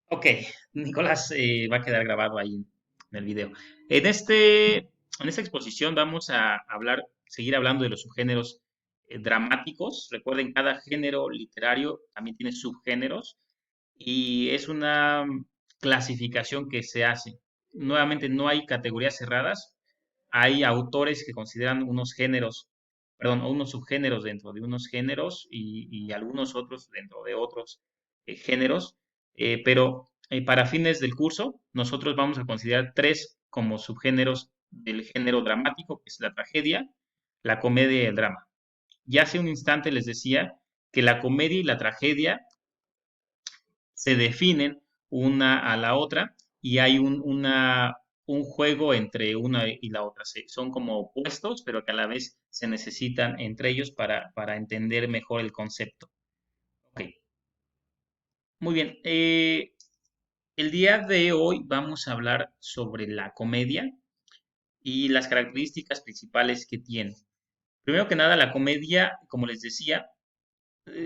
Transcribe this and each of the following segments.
Ok, Nicolás, va a quedar grabado ahí en el video. En esta exposición vamos a seguir hablando de los subgéneros dramáticos. Recuerden, cada género literario también tiene subgéneros y es una clasificación que se hace. Nuevamente, no hay categorías cerradas. Hay autores que consideran unos géneros, perdón, o unos subgéneros dentro de unos géneros y algunos otros dentro de otros géneros, pero para fines del curso, nosotros vamos a considerar tres como subgéneros del género dramático, que es la tragedia, la comedia y el drama. Ya hace un instante les decía que la comedia y la tragedia se definen una a la otra y hay un juego entre una y la otra. Son como opuestos, pero que a la vez se necesitan entre ellos para entender mejor el concepto. Ok, muy bien. El día de hoy vamos a hablar sobre la comedia y las características principales que tiene. Primero que nada, la comedia, como les decía,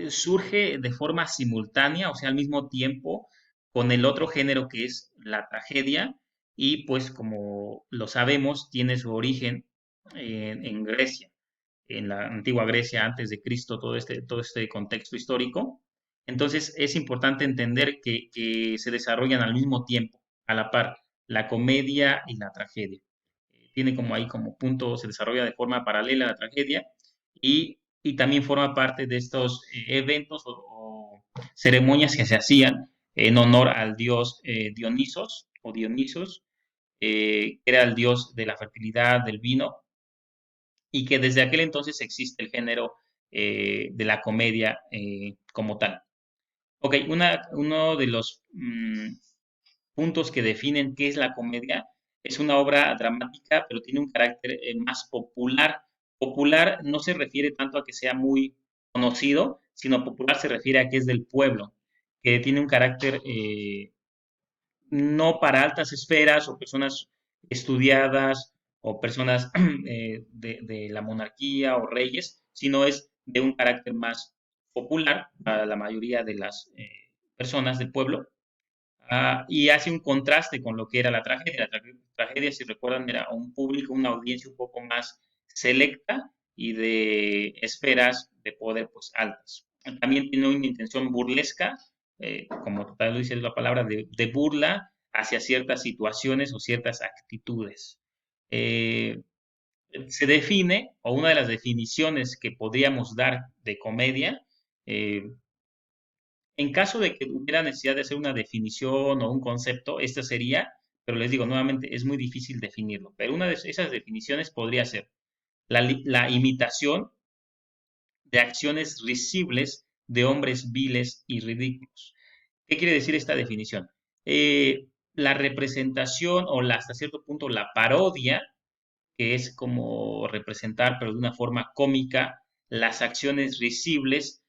surge de forma simultánea, o sea, al mismo tiempo, con el otro género que es la tragedia, y pues como lo sabemos, tiene su origen en Grecia, en la antigua Grecia antes de Cristo, todo este contexto histórico. Entonces es importante entender que se desarrollan al mismo tiempo, a la par, la comedia y la tragedia. Tiene como ahí como punto, se desarrolla de forma paralela a la tragedia y también forma parte de estos eventos o ceremonias que se hacían en honor al dios Dionisos o Dionisos, que era el dios de la fertilidad, del vino, y que desde aquel entonces existe el género de la comedia como tal. Ok, uno de los puntos que definen qué es la comedia es una obra dramática, pero tiene un carácter más popular. Popular no se refiere tanto a que sea muy conocido, sino popular se refiere a que es del pueblo, que tiene un carácter no para altas esferas o personas estudiadas o personas de la monarquía o reyes, sino es de un carácter más popular para la mayoría de las personas del pueblo. Y hace un contraste con lo que era la tragedia. Tragedia, si recuerdan, era un público, una audiencia un poco más selecta y de esferas de poder pues altas. También tiene una intención burlesca, como tal lo dice la palabra, de burla hacia ciertas situaciones o ciertas actitudes. Eh, Se define, o una de las definiciones que podríamos dar de comedia, eh, en caso de que hubiera necesidad de hacer una definición o un concepto, esta sería, pero les digo nuevamente, es muy difícil definirlo, pero una de esas definiciones podría ser la imitación de acciones risibles de hombres viles y ridículos. ¿Qué quiere decir esta definición? La representación o hasta cierto punto la parodia, que es como representar, pero de una forma cómica, las acciones risibles,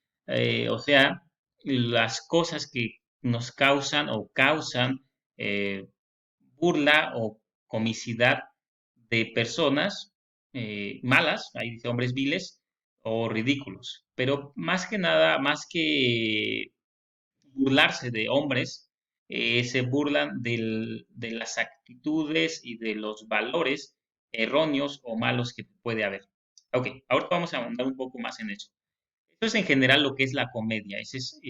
o sea, las cosas que nos causan o causan eh, burla o comicidad de personas malas, ahí dice hombres viles, o ridículos. Pero más que nada, más que burlarse de hombres, se burlan de las actitudes y de los valores erróneos o malos que puede haber. Ok, ahora vamos a ahondar un poco más en eso. Esto es en general lo que es la comedia. Ese es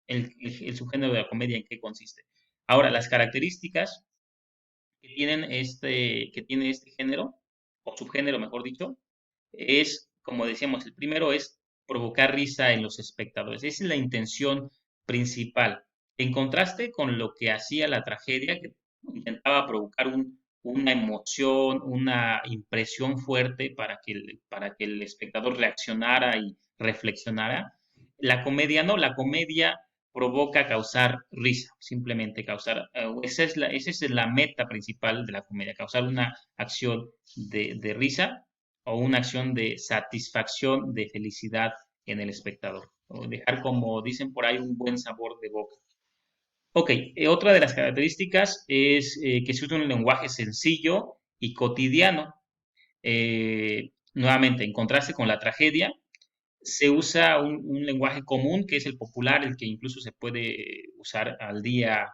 el subgénero de la comedia en qué consiste. Ahora, las características que tiene este género, o subgénero, mejor dicho, es, como decíamos, el primero es provocar risa en los espectadores. Esa es la intención principal. En contraste con lo que hacía la tragedia, que intentaba provocar una emoción, una impresión fuerte para que el espectador reaccionara y reflexionara. La comedia no, la comedia provoca causar risa, simplemente causar, esa es la meta principal de la comedia, causar una acción de risa o una acción de satisfacción, de felicidad en el espectador, o dejar, como dicen por ahí, un buen sabor de boca. Ok, otra de las características es que se usa un lenguaje sencillo y cotidiano. Nuevamente, en contraste con la tragedia, se usa un lenguaje común que es el popular, el que incluso se puede usar al día,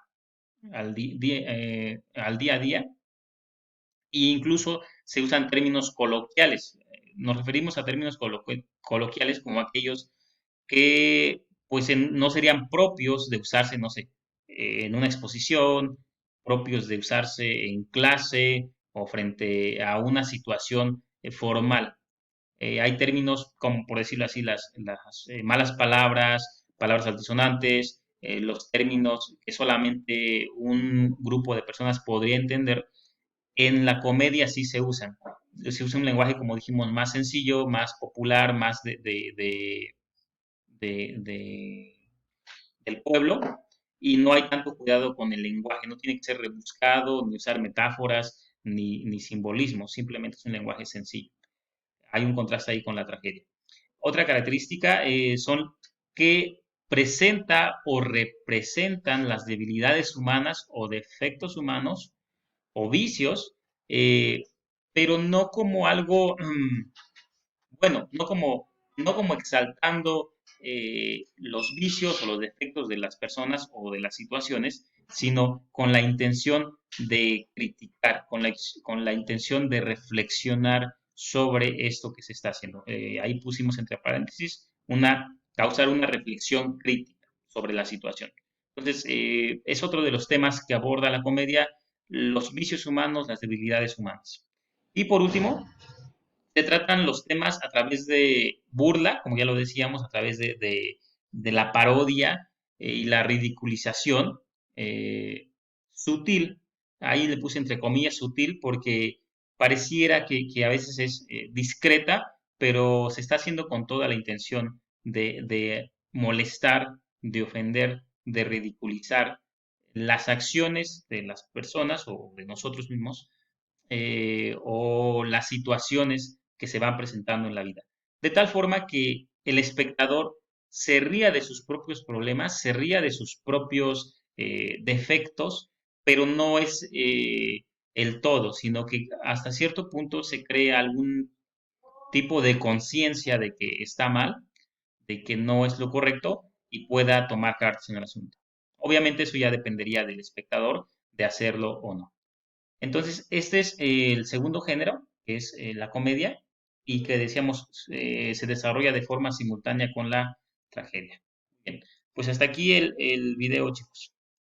al día a día, e incluso se usan términos coloquiales. Nos referimos a términos coloquiales como aquellos que pues no serían propios de usarse, no sé, en una exposición, propios de usarse en clase o frente a una situación formal. Hay términos como, por decirlo así, las malas palabras, palabras altisonantes, los términos que solamente un grupo de personas podría entender. En la comedia sí se usan. Se usa un lenguaje, como dijimos, más sencillo, más popular, más de- del pueblo, y no hay tanto cuidado con el lenguaje. No tiene que ser rebuscado, ni usar metáforas, ni simbolismo. Simplemente es un lenguaje sencillo. Hay un contraste ahí con la tragedia. Otra característica son que presenta o representan las debilidades humanas o defectos humanos o vicios, eh, pero no como algo, bueno, no como exaltando los vicios o los defectos de las personas o de las situaciones, sino con la intención de criticar, con la intención de reflexionar sobre esto que se está haciendo. Ahí pusimos entre paréntesis causar una reflexión crítica sobre la situación. Entonces, es otro de los temas que aborda la comedia, los vicios humanos, las debilidades humanas. Y por último, se tratan los temas a través de burla, como ya lo decíamos, a través de la parodia y la ridiculización sutil. Ahí le puse entre comillas sutil porque pareciera que a veces es discreta, pero se está haciendo con toda la intención de molestar, de ofender, de ridiculizar las acciones de las personas o de nosotros mismos, o las situaciones que se van presentando en la vida. De tal forma que el espectador se ría de sus propios problemas, se ría de sus propios defectos, pero no es el todo, sino que hasta cierto punto se crea algún tipo de conciencia de que está mal, de que no es lo correcto y pueda tomar cartas en el asunto. Obviamente eso ya dependería del espectador de hacerlo o no. Entonces, este es el segundo género, que es la comedia, y que decíamos se desarrolla de forma simultánea con la tragedia. Bien, pues hasta aquí el video, chicos.